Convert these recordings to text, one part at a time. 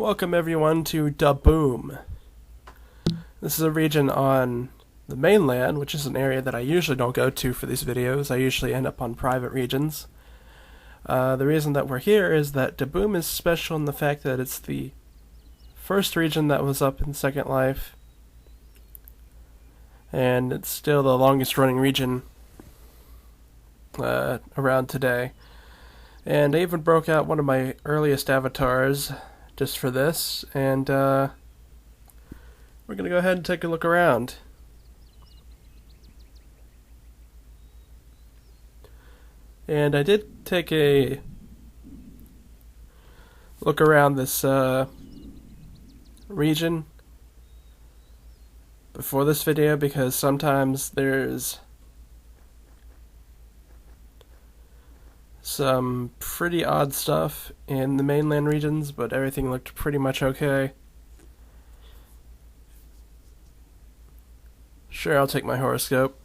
Welcome everyone to Da Boom. This is a region on the mainland, which is an area that I usually don't go to for these videos. I usually end up on private regions. The reason that we're here is that Da Boom is special in the fact that it's the first region that was up in Second Life, and it's still the longest running region around today. And I even broke out one of my earliest avatars just for this, and we're going to go ahead and take a look around. And I did take a look around this region before this video because sometimes there's some pretty odd stuff in the mainland regions, but everything looked pretty much okay. Sure, I'll take my horoscope.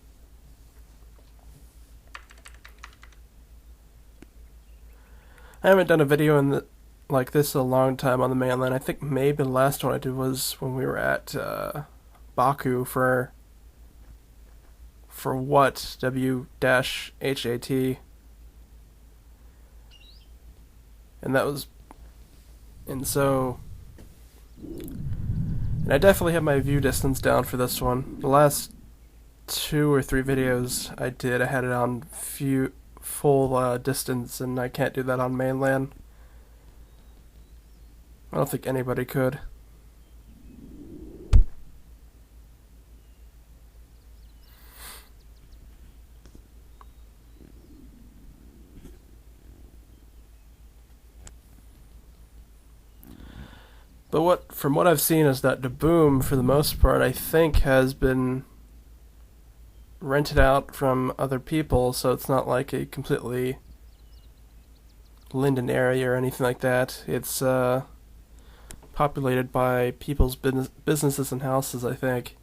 I haven't done a video like this in a long time on the mainland. I think maybe the last one I did was when we were at Baku for what? W-HAT. And I definitely have my view distance down for this one. The last 2 or 3 videos I did, I had it on full distance, and I can't do that on mainland. I don't think anybody could. But from what I've seen is that Da Boom, for the most part, I think has been rented out from other people, so it's not like a completely Linden area or anything like that. It's populated by people's businesses and houses, I think.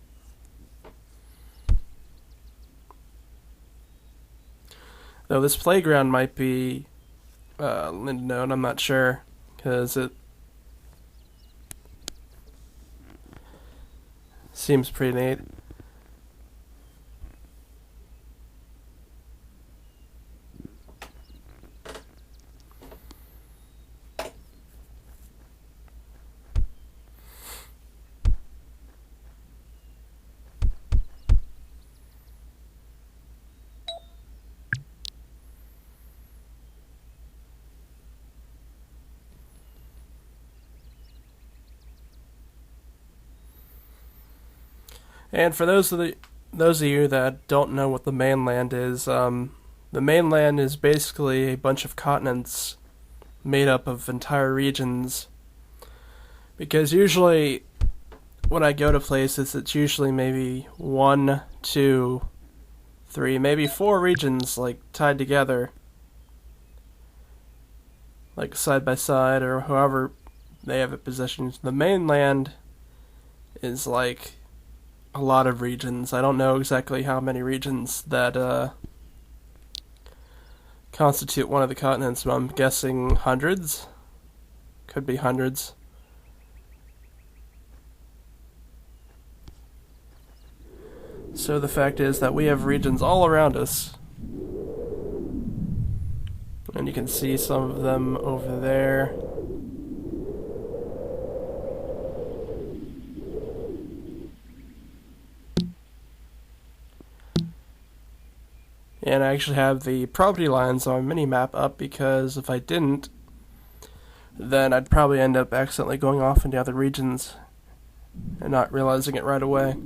Though this playground might be Linden owned, I'm not sure, because it seems pretty neat. And for those of you that don't know what the mainland is, the mainland is basically a bunch of continents made up of entire regions. Because usually, when I go to places, it's usually maybe 1, 2, 3, maybe 4 regions like tied together, like side by side or however they have it positioned. The mainland is like a lot of regions. I don't know exactly how many regions that constitute one of the continents, but I'm guessing hundreds. Could be hundreds. So the fact is that we have regions all around us. And you can see some of them over there. And I actually have the property lines on my mini-map up because if I didn't, then I'd probably end up accidentally going off into other regions and not realizing it right away.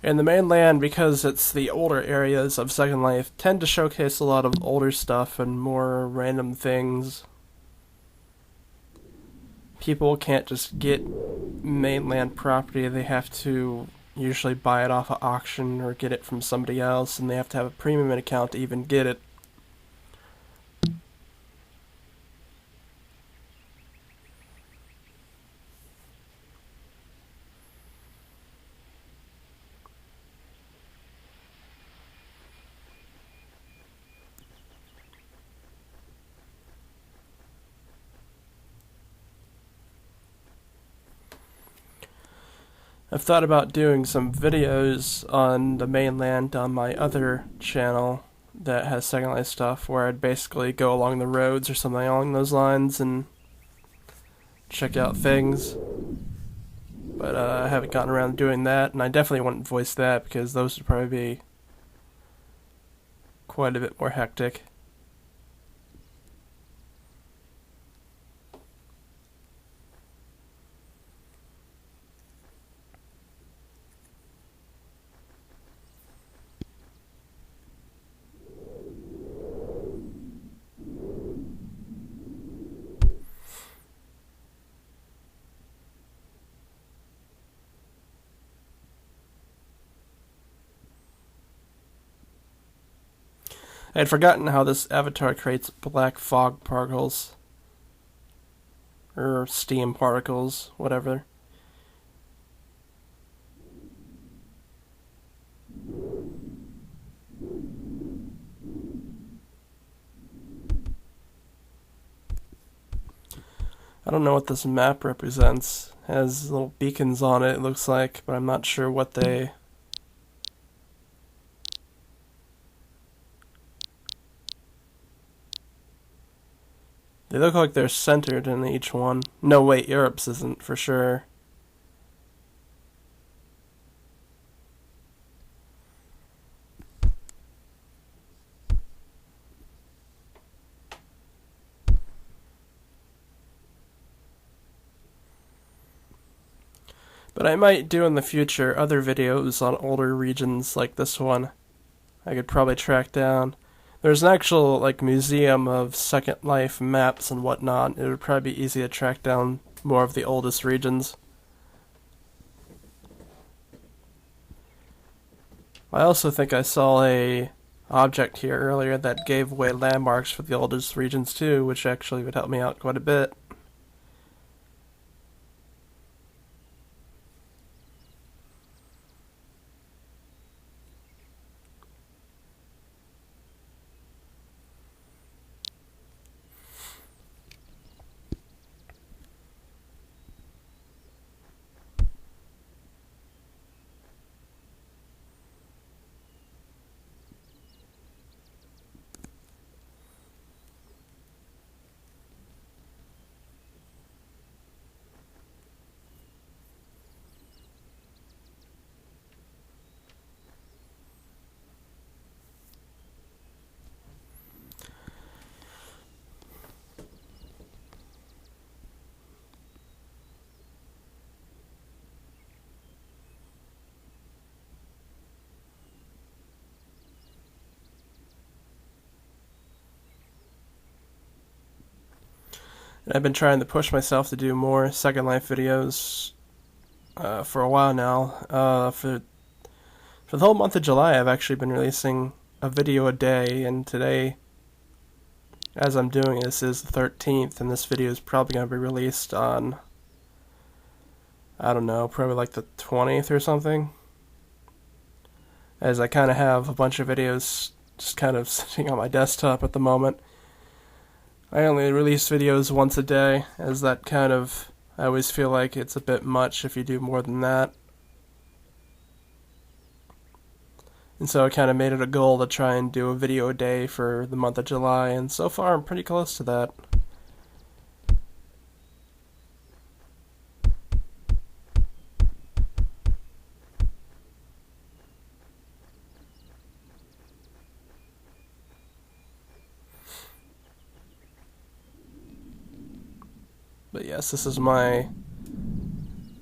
And the mainland, because it's the older areas of Second Life, tend to showcase a lot of older stuff and more random things. People can't just get mainland property, they have to usually buy it off of auction or get it from somebody else, and they have to have a premium account to even get it. I've thought about doing some videos on the mainland on my other channel that has Second Life stuff, where I'd basically go along the roads or something along those lines and check out things. But I haven't gotten around to doing that, and I definitely wouldn't voice that because those would probably be quite a bit more hectic. I had forgotten how this avatar creates black fog particles. Or steam particles, whatever. I don't know what this map represents. It has little beacons on it, it looks like, but I'm not sure what they... They look like they're centered in each one. No, wait, Europe's isn't for sure. But I might do in the future other videos on older regions like this one. I could probably track down. There's an actual museum of Second Life maps and whatnot. It would probably be easy to track down more of the oldest regions. I also think I saw a object here earlier that gave away landmarks for the oldest regions too, which actually would help me out quite a bit. And I've been trying to push myself to do more Second Life videos for a while now. For the whole month of July, I've actually been releasing a video a day, and today, as I'm doing this, is the 13th, and this video is probably going to be released on, I don't know, probably like the 20th or something. As I kind of have a bunch of videos just kind of sitting on my desktop at the moment. I only release videos once a day, as that kind of, I always feel like it's a bit much if you do more than that. And so I kind of made it a goal to try and do a video a day for the month of July, and so far I'm pretty close to that. But yes, this is going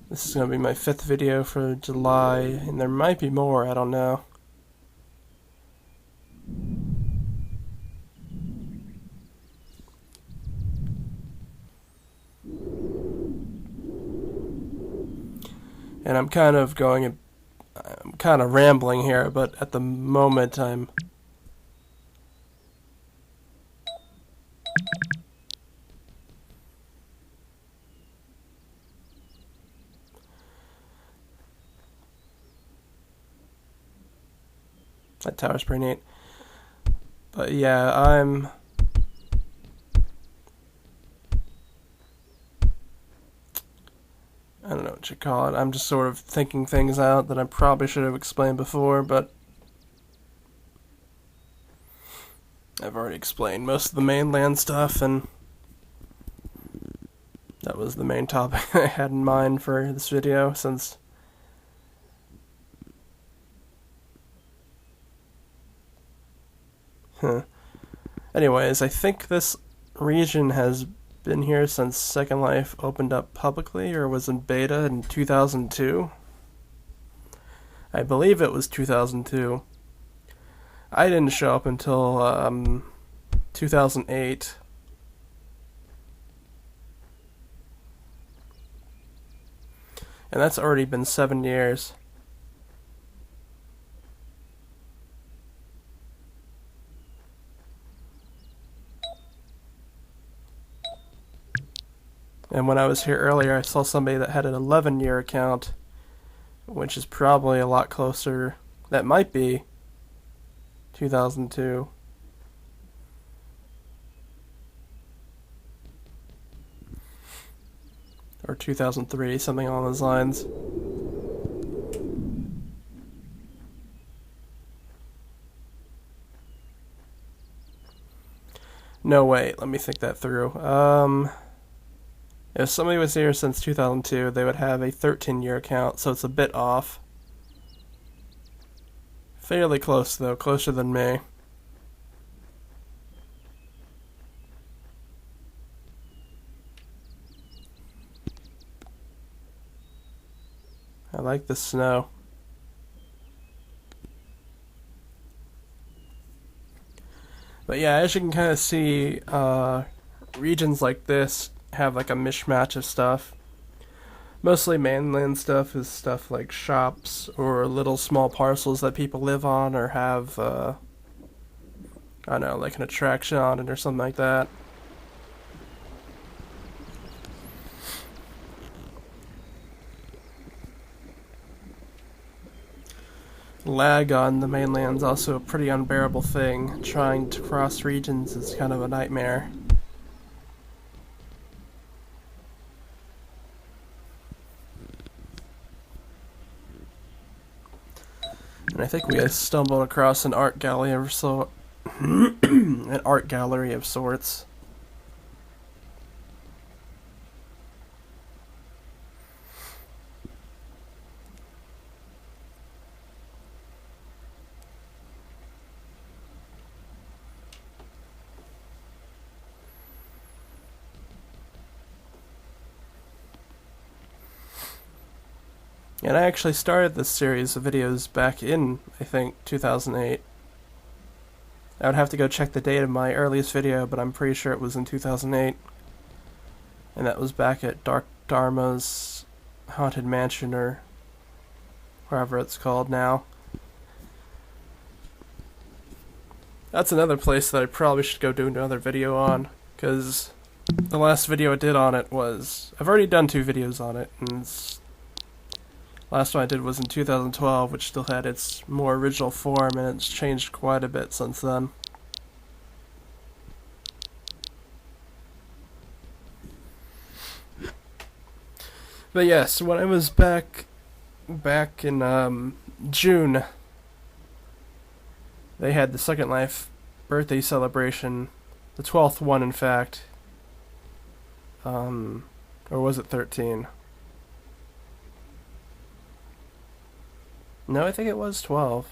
to be my 5th video for July, and there might be more, I don't know. And I'm kind of rambling here, but at the moment that tower's pretty neat. But yeah, I don't know what you call it. I'm just sort of thinking things out that I probably should have explained before, but I've already explained most of the mainland stuff, and that was the main topic I had in mind for this video, since anyways, I think this region has been here since Second Life opened up publicly, or was in beta in 2002. I believe it was 2002. I didn't show up until 2008. And that's already been 7 years. And when I was here earlier, I saw somebody that had an 11-year account, which is probably a lot closer. That might be 2002. Or 2003, something along those lines. No, wait, let me think that through. If somebody was here since 2002, they would have a 13-year account, so it's a bit off. Fairly close, though, closer than me. I like the snow. But yeah, as you can kind of see, regions like this have like a mishmash of stuff. Mostly mainland stuff is stuff like shops or little small parcels that people live on or have, I don't know, like an attraction on it or something like that. Lag on the mainland's also a pretty unbearable thing. Trying to cross regions is kind of a nightmare. And I think we stumbled across an art gallery of an art gallery of sorts. And I actually started this series of videos back in, I think, 2008. I would have to go check the date of my earliest video, but I'm pretty sure it was in 2008. And that was back at Dark Dharma's Haunted Mansion, or wherever it's called now. That's another place that I probably should go do another video on, because the last video I did on it was... I've already done 2 videos on it, and last one I did was in 2012, which still had its more original form, and it's changed quite a bit since then. But yes, when I was back in June, they had the Second Life birthday celebration, the 12th one in fact, or was it 13? No, I think it was 12.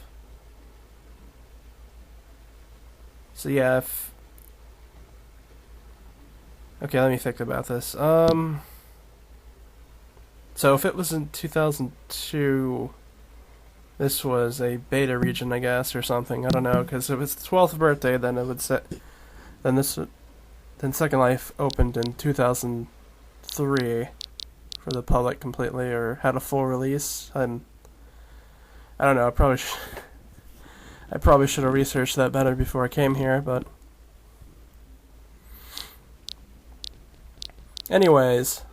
So yeah, okay, let me think about this. So if it was in 2002, this was a beta region, I guess, or something. I don't know, because if it's the 12th birthday, then it would set. Then Second Life opened in 2003 for the public completely, or had a full release. I don't know. I probably should have researched that better before I came here, but anyways,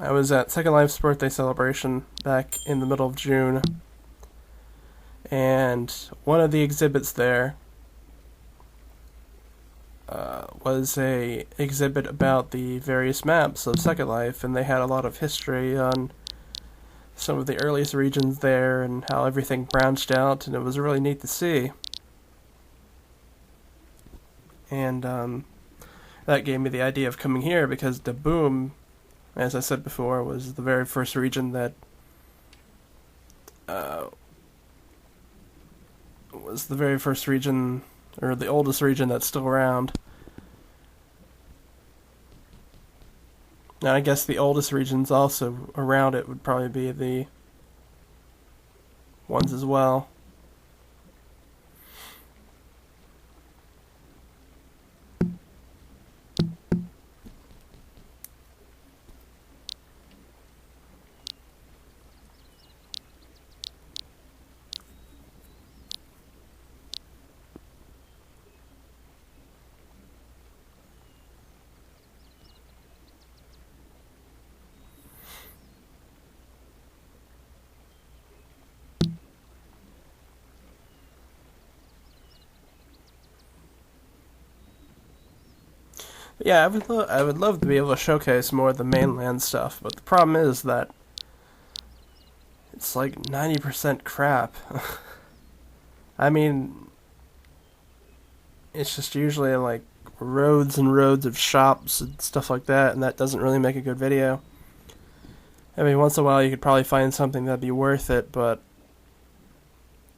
I was at Second Life's birthday celebration back in the middle of June, and one of the exhibits there was a exhibit about the various maps of Second Life, and they had a lot of history on some of the earliest regions there and how everything branched out, and it was really neat to see. And that gave me the idea of coming here because the Boom, as I said before, was the very first region that or the oldest region that's still around. Now, I guess the oldest regions also around it would probably be the ones as well. Yeah, I would love to be able to showcase more of the mainland stuff, but the problem is that it's like 90% crap. I mean, it's just usually like roads and roads of shops and stuff like that, and that doesn't really make a good video. I mean, once in a while you could probably find something that'd be worth it, but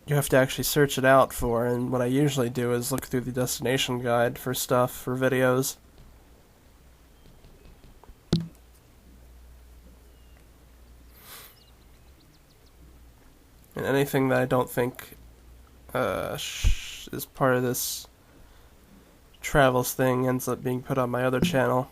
you have to actually search it out for, and what I usually do is look through the destination guide for stuff, for videos. And anything that I don't think is part of this travels thing ends up being put on my other channel.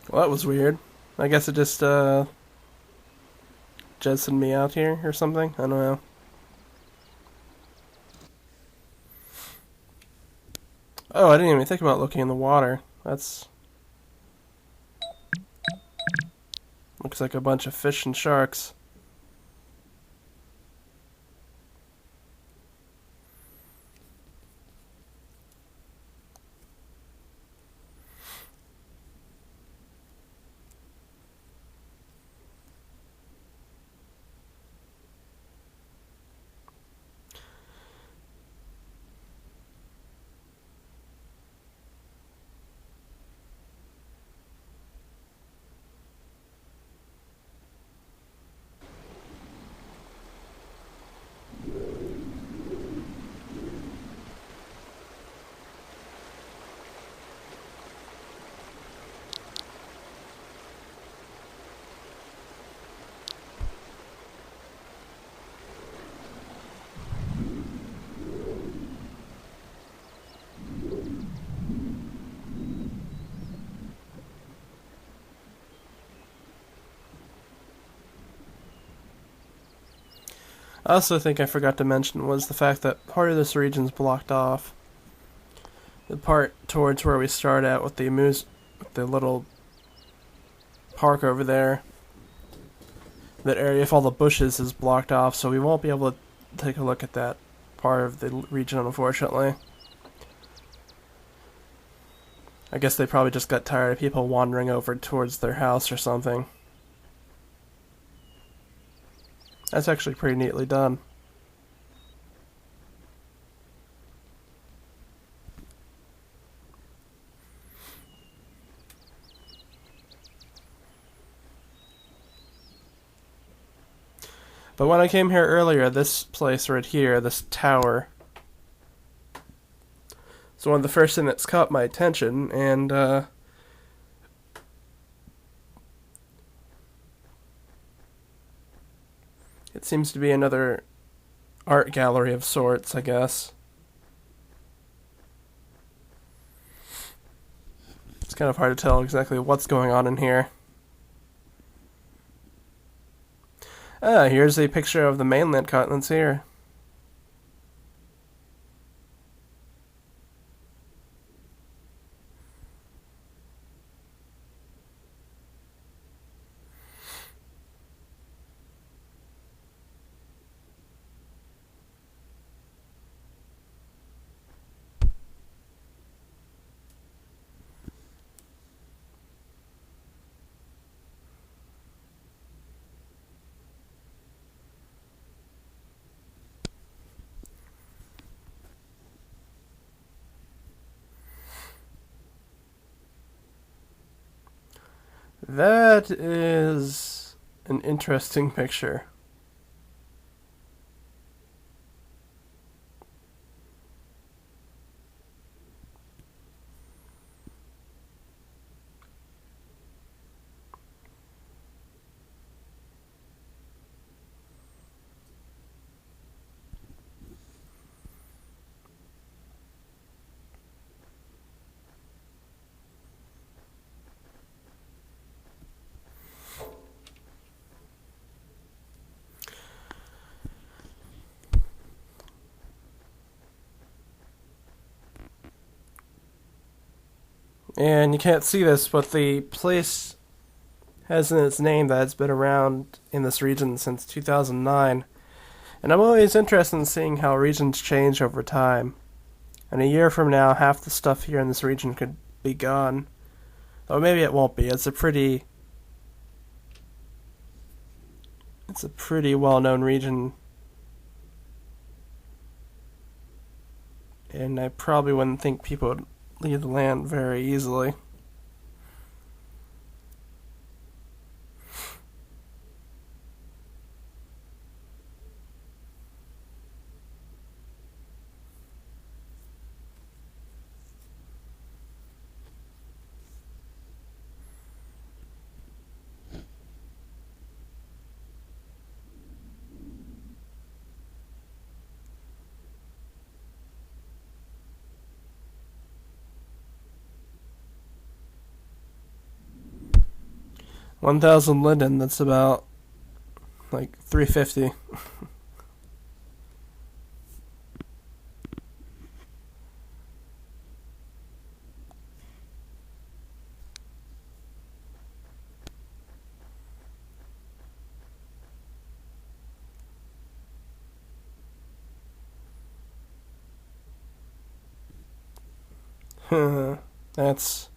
Well, that was weird. I guess it just jettisoned me out here or something. I don't know. Oh, I didn't even think about looking in the water. That's... looks like a bunch of fish and sharks. I also think I forgot to mention was the fact that part of this region's blocked off. The part towards where we start at with the little park over there. That area with all the bushes is blocked off, so we won't be able to take a look at that part of the region, unfortunately. I guess they probably just got tired of people wandering over towards their house or something. That's actually pretty neatly done. But when I came here earlier, this place right here, this tower, is one of the first things that's caught my attention, and it seems to be another art gallery of sorts, I guess. It's kind of hard to tell exactly what's going on in here. Ah, here's a picture of the mainland continents here. That is an interesting picture. And you can't see this, but the place has in its name that it's been around in this region since 2009. And I'm always interested in seeing how regions change over time. And a year from now, half the stuff here in this region could be gone. Though maybe it won't be. It's a pretty well-known region. And I probably wouldn't think people would leave the land very easily. $1,000 linden, that's about like $350. That's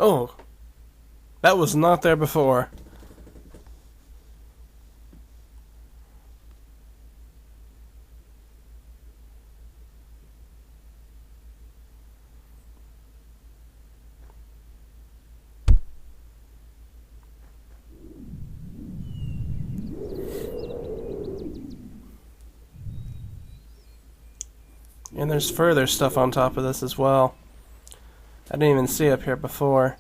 oh, that was not there before. And there's further stuff on top of this as well. I didn't even see up here before.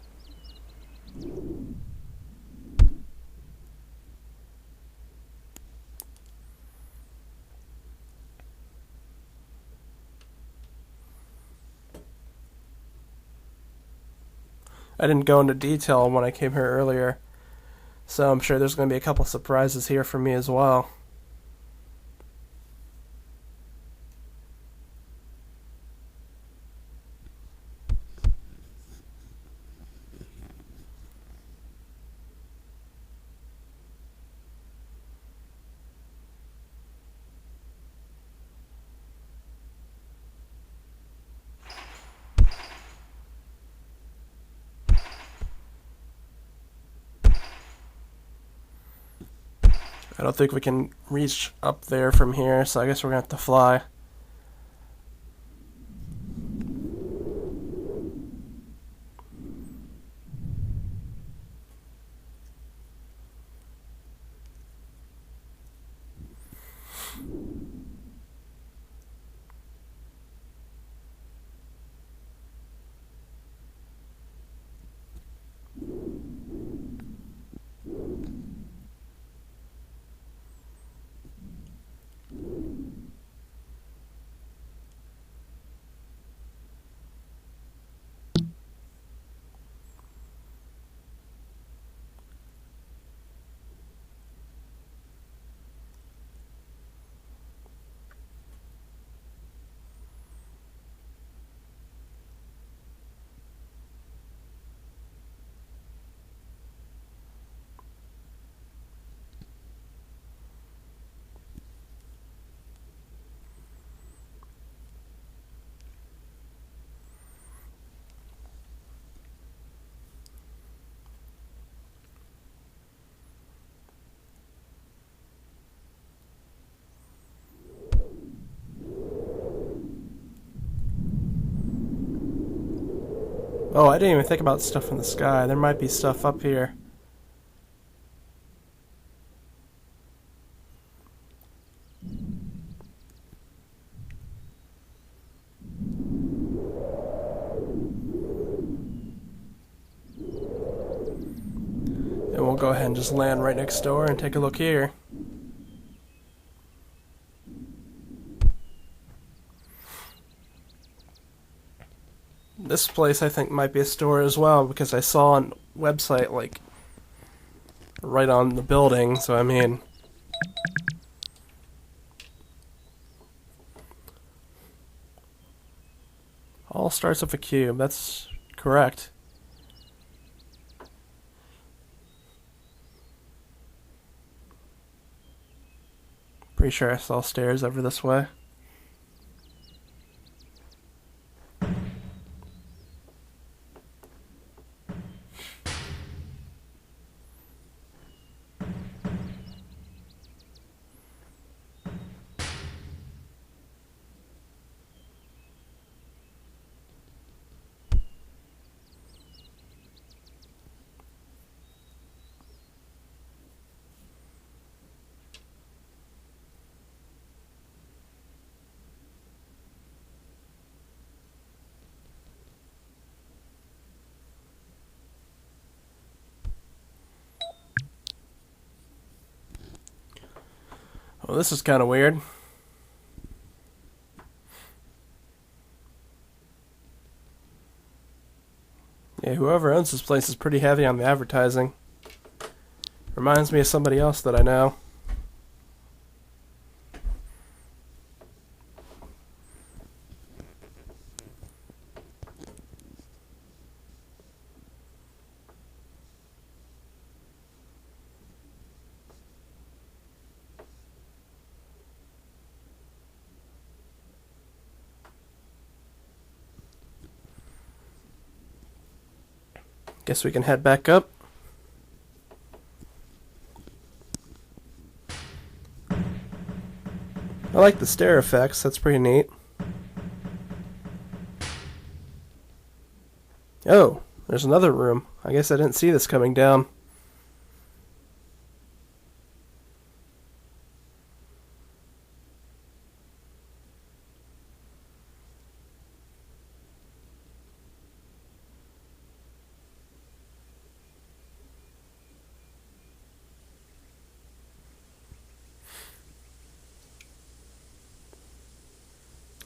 I didn't go into detail when I came here earlier, so I'm sure there's going to be a couple surprises here for me as well. I don't think we can reach up there from here, so I guess we're going to have to fly. Oh, I didn't even think about stuff in the sky. There might be stuff up here. And we'll go ahead and just land right next door and take a look here. This place I think might be a store as well, because I saw on website like right on the building, so I mean, all starts with a cube. That's correct. Pretty sure I saw stairs over this way. Well, this is kind of weird. Yeah, whoever owns this place is pretty heavy on the advertising. Reminds me of somebody else that I know. Guess we can head back up. I like the stair effects, that's pretty neat. Oh, there's another room. I guess I didn't see this coming down.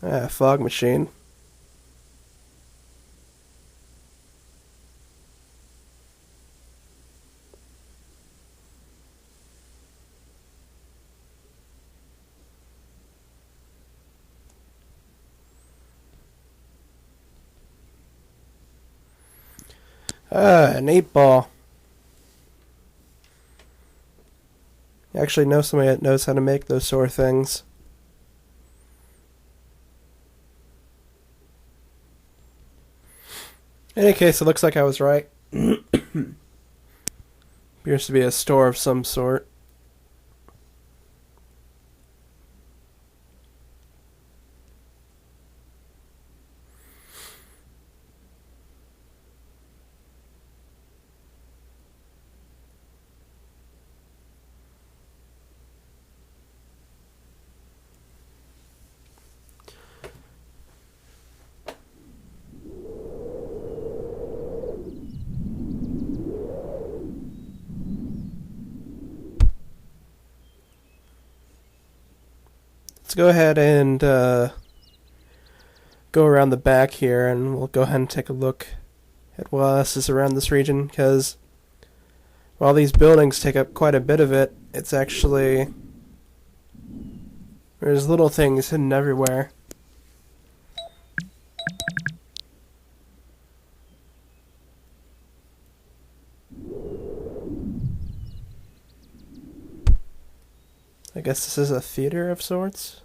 Ah, fog machine. Ah, an 8-ball. You actually know somebody that knows how to make those sort of things. In any case, it looks like I was right. Appears to be a store of some sort. Let's go ahead and go around the back here, and we'll go ahead and take a look at what else is around this region, because while these buildings take up quite a bit of it, it's actually... there's little things hidden everywhere. I guess this is a theater of sorts?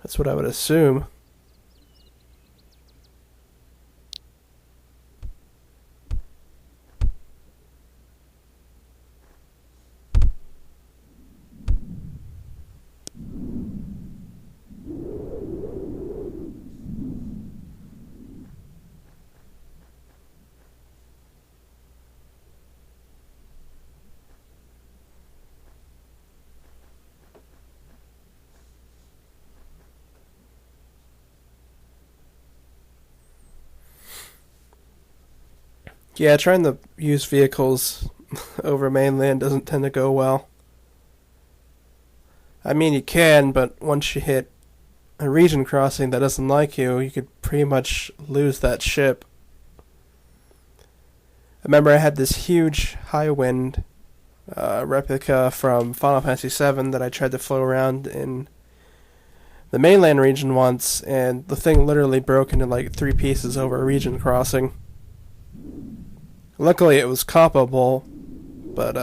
That's what I would assume. Yeah, trying to use vehicles over mainland doesn't tend to go well. I mean, you can, but once you hit a region crossing that doesn't like you, you could pretty much lose that ship. I remember I had this huge high wind replica from Final Fantasy VII that I tried to flow around in the mainland region once, and the thing literally broke into like 3 pieces over a region crossing. Luckily, it was compable, but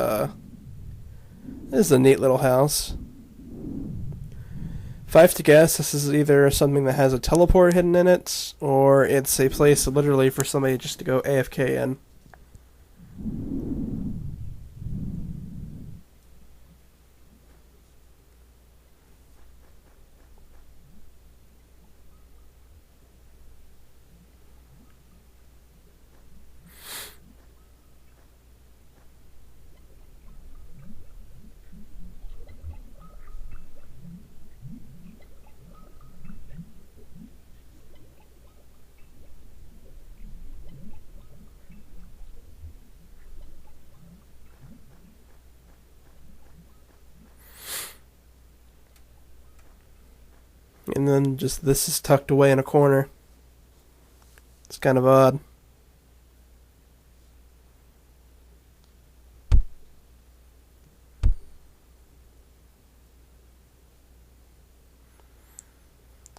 this is a neat little house. If I have to guess, this is either something that has a teleport hidden in it, or it's a place literally for somebody just to go AFK in. And then just this is tucked away in a corner. It's kind of odd.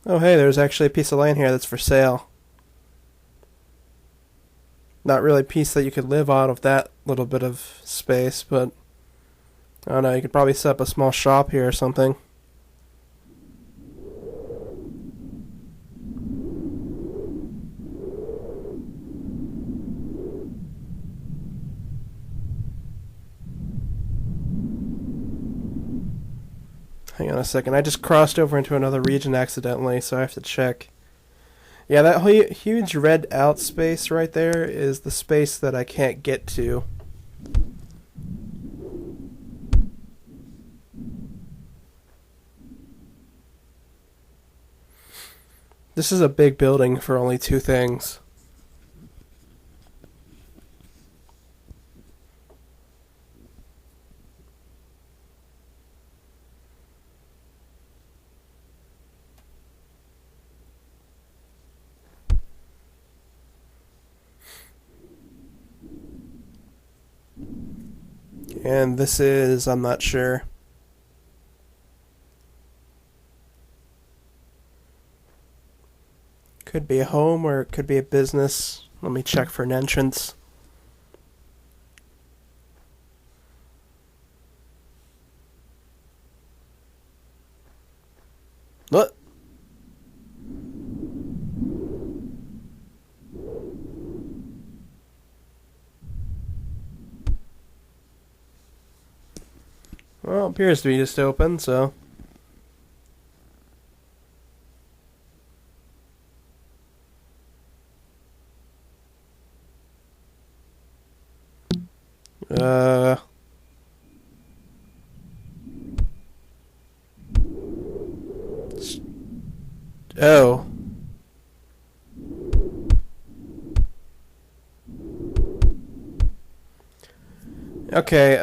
Oh hey, there's actually a piece of land here that's for sale. Not really a piece that you could live out of that little bit of space, but I don't know, you could probably set up a small shop here or something. Hang on a second, I just crossed over into another region accidentally, so I have to check. Yeah, that huge red out space right there is the space that I can't get to. This is a big building for only 2 things. And this is, I'm not sure. Could be a home or it could be a business. Let me check for an entrance. What? Well, it appears to be just open, so. Uh. Oh. Okay,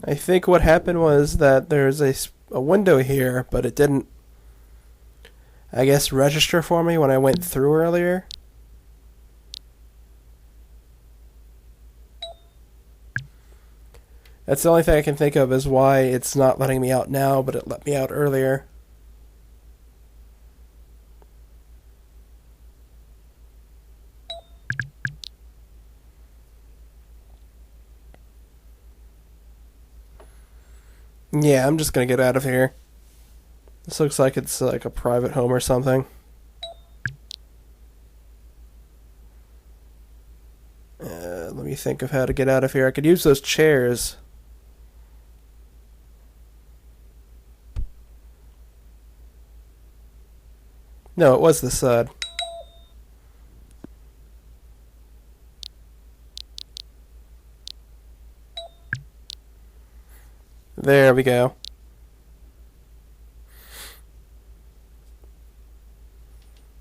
I think what happened was that there's a window here, but it didn't, I guess, register for me when I went through earlier. That's the only thing I can think of is why it's not letting me out now, but it let me out earlier. Yeah, I'm just gonna get out of here. This looks like it's like a private home or something. Let me think of how to get out of here. I could use those chairs. No, it was this side. There we go.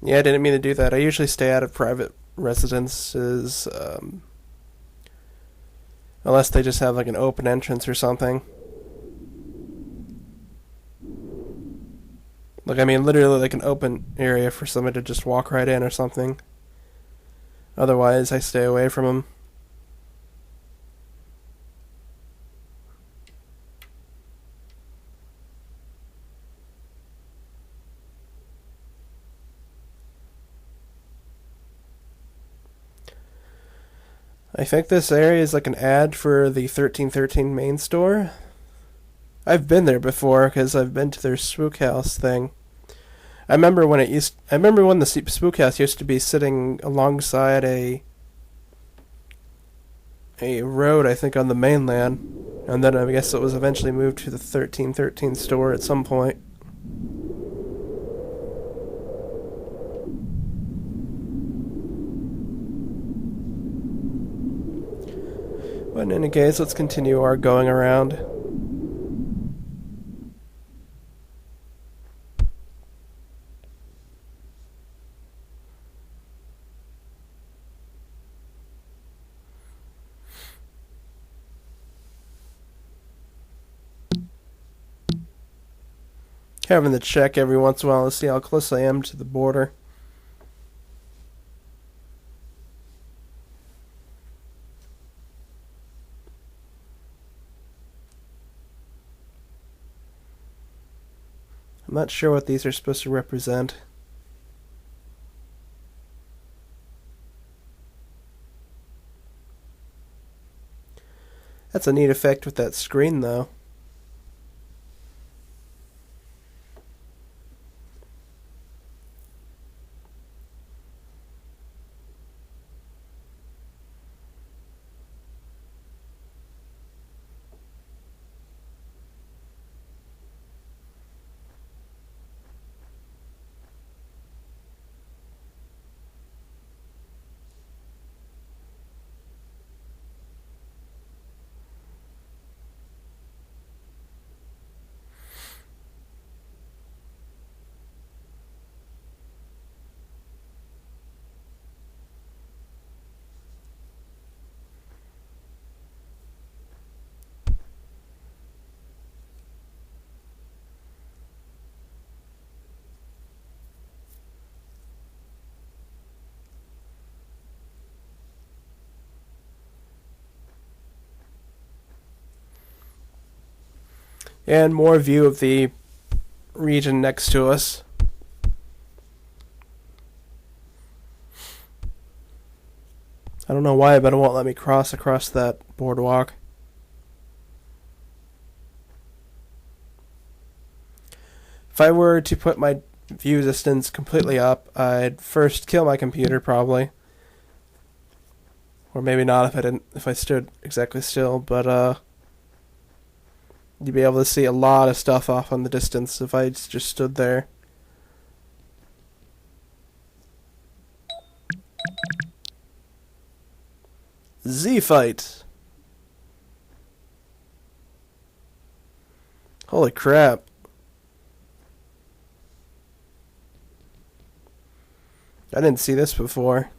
Yeah, I didn't mean to do that. I usually stay out of private residences, unless they just have like an open entrance or something. Like, I mean, literally like an open area for somebody to just walk right in or something. Otherwise, I stay away from them. I think this area is like an ad for the 1313 main store. I've been there before because I've been to their spook house thing. I remember when the spook house used to be sitting alongside a road, I think, on the mainland, and then I guess it was eventually moved to the 1313 store at some point. But in any case, let's continue our going around. Having to check every once in a while to see how close I am to the border. I'm not sure what these are supposed to represent. That's a neat effect with that screen, though. and more view of the region next to us. I don't know why, but it won't let me cross across that boardwalk. If I were to put my view distance completely up, I'd first kill my computer probably. Or maybe not if I stood exactly still, but you'd be able to see a lot of stuff off on the distance if I just stood there. Z-Fight! Holy crap. I didn't see this before.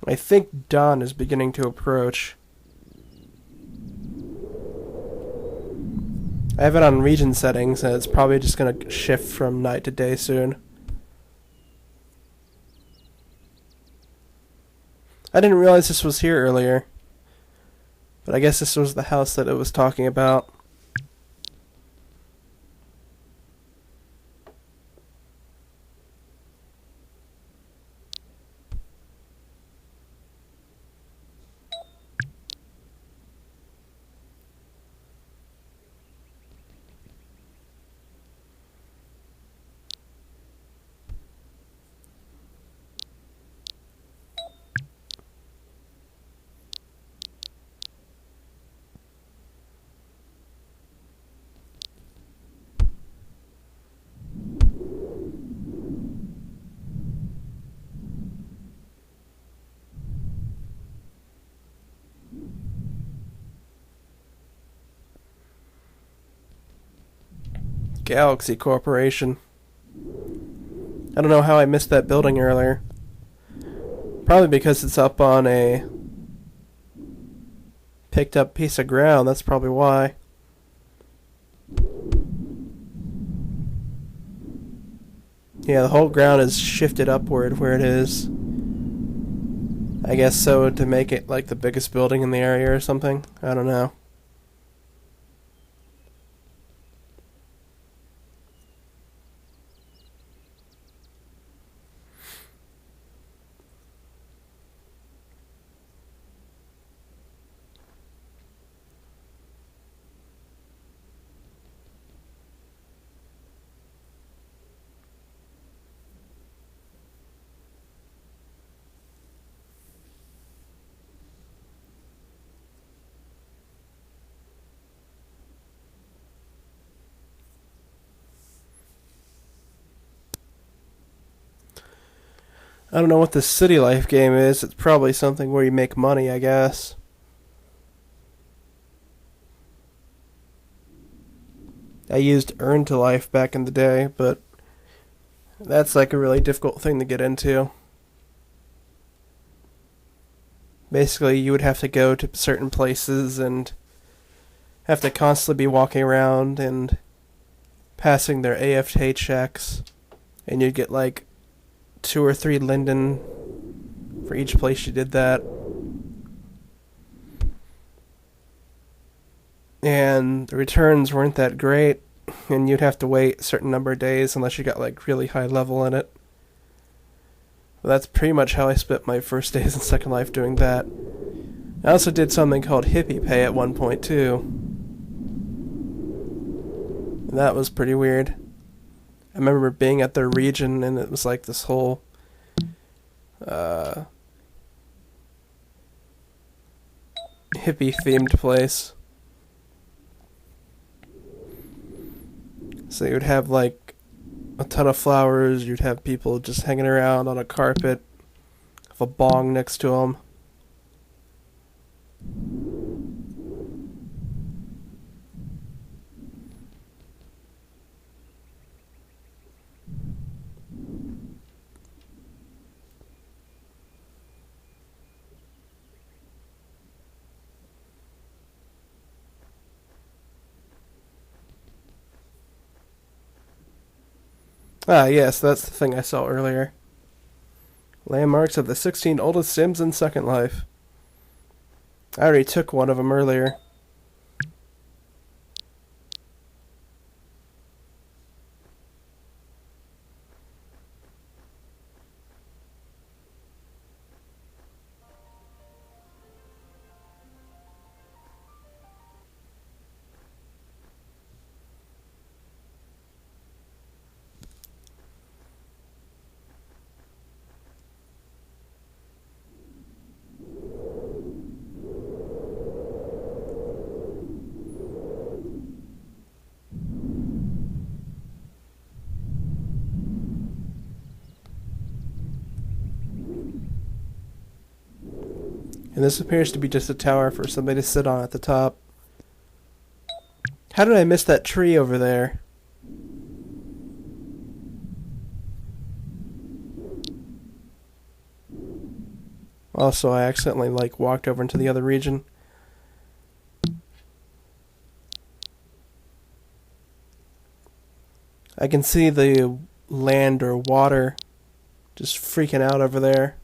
I think dawn is beginning to approach. I have it on region settings, and it's probably just going to shift from night to day soon. I didn't realize this was here earlier, but I guess this was the house that it was talking about. Galaxy Corporation. I don't know how I missed that building earlier. Probably because it's up on a picked up piece of ground, that's probably why. Yeah, the whole ground is shifted upward where it is. I guess so to make it like the biggest building in the area or something. I don't know. I don't know what this City Life game is. It's probably something where you make money, I guess. I used Earn to Life back in the day, but that's like a really difficult thing to get into. Basically, you would have to go to certain places and have to constantly be walking around and passing their AFK checks, and you'd get like 2 or 3 linden for each place you did that. And the returns weren't that great, and you'd have to wait a certain number of days unless you got like really high level in it. But that's pretty much how I spent my first days in Second Life doing that. I also did something called Hippie Pay at one point too. And that was pretty weird. I remember being at their region, and it was like this whole hippie-themed place. So you'd have like a ton of flowers, you'd have people just hanging around on a carpet, with a bong next to them. Ah, yes, that's the thing I saw earlier. Landmarks of the 16 oldest Sims in Second Life. I already took one of them earlier. And this appears to be just a tower for somebody to sit on at the top. How did I miss that tree over there? Also, I accidentally, walked over into the other region. I can see the land or water just freaking out over there.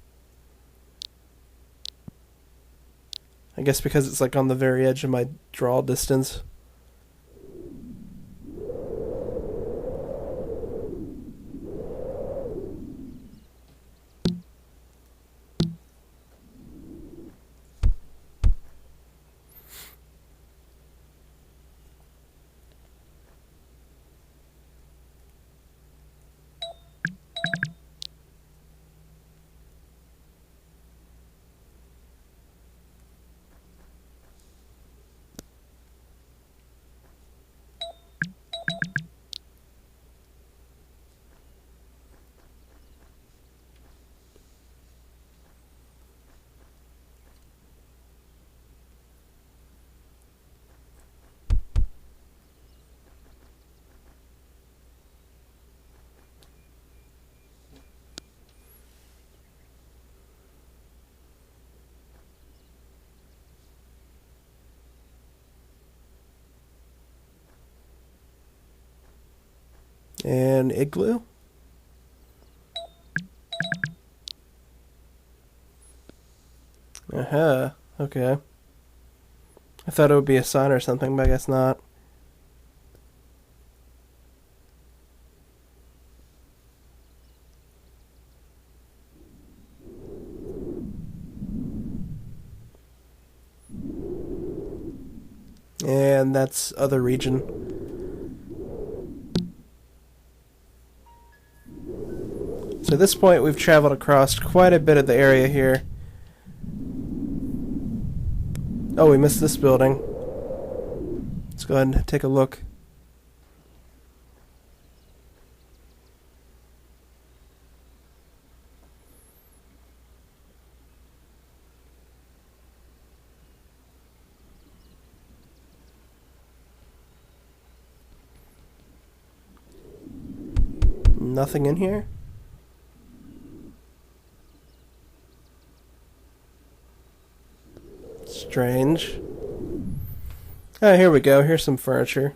I guess because it's on the very edge of my draw distance. And igloo? Uh-huh. Okay. I thought it would be a sign or something, but I guess not. And that's other region. So at this point, we've traveled across quite a bit of the area here. Oh, we missed this building. Let's go ahead and take a look. Nothing in here? Strange. Ah, here we go. Here's some furniture.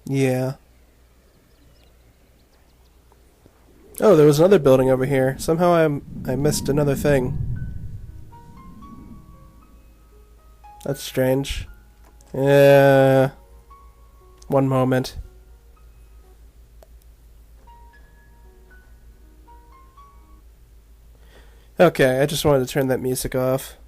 Yeah. Oh, there was another building over here. Somehow I missed another thing. That's strange. Yeah. One moment. Okay, I just wanted to turn that music off.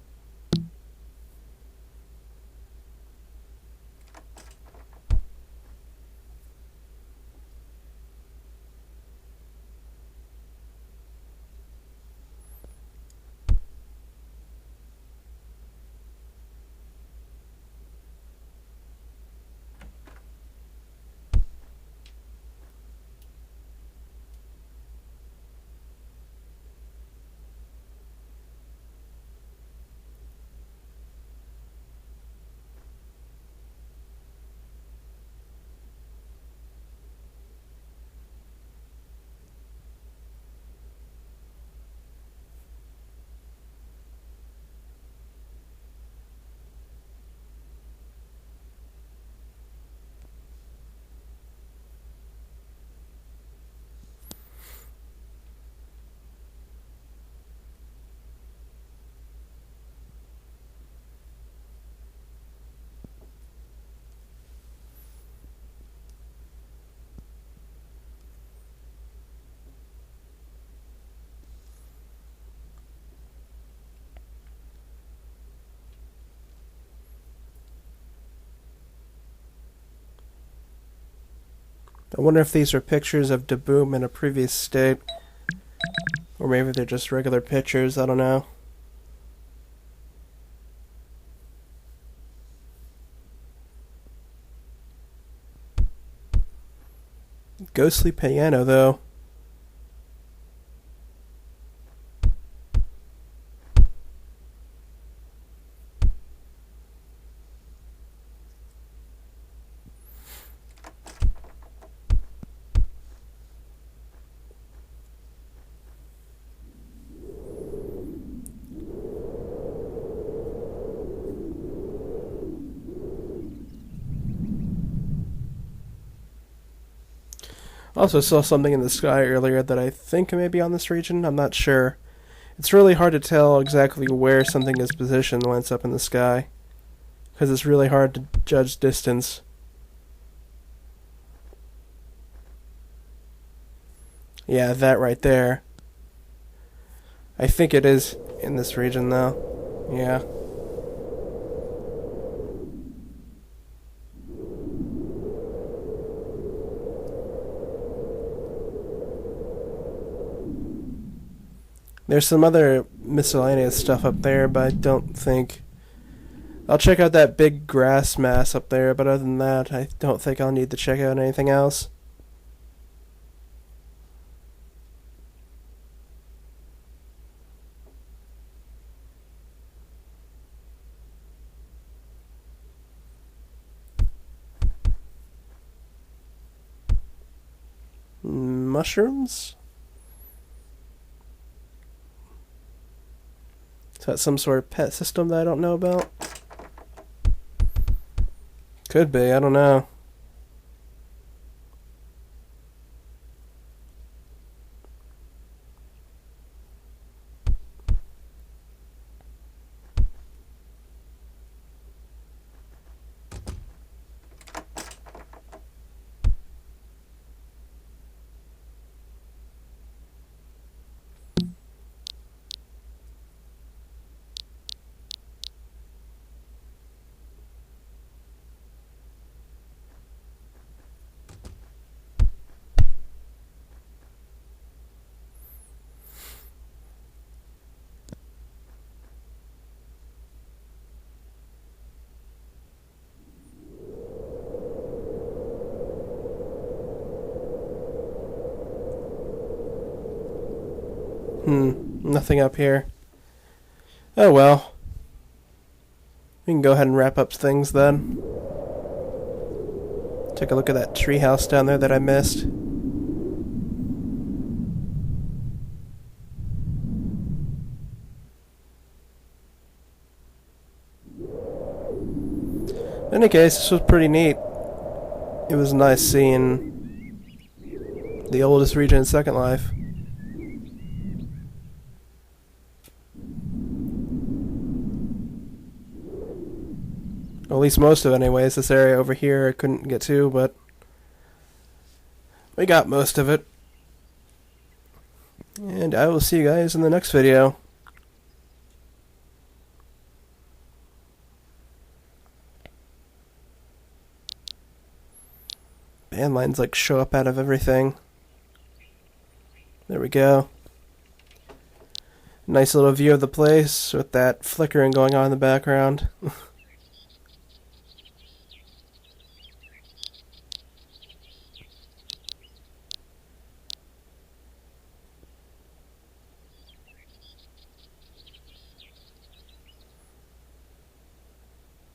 I wonder if these are pictures of Daboom in a previous state. Or maybe they're just regular pictures, I don't know. Ghostly piano, though. Also saw something in the sky earlier that I think may be on this region. I'm not sure. It's really hard to tell exactly where something is positioned when it's up in the sky, because it's really hard to judge distance. Yeah, that right there. I think it is in this region, though. Yeah. There's some other miscellaneous stuff up there, but I don't think... I'll check out that big grass mass up there, but other than that, I don't think I'll need to check out anything else. Mushrooms? Is that some sort of pet system that I don't know about? Could be, I don't know. Nothing up here. Oh well. We can go ahead and wrap up things then. Take a look at that treehouse down there that I missed. In any case, this was pretty neat. It was nice seeing the oldest region in Second Life. At least most of it anyways. This area over here I couldn't get to, but we got most of it. And I will see you guys in the next video. Band lines like show up out of everything. There we go. Nice little view of the place with that flickering going on in the background.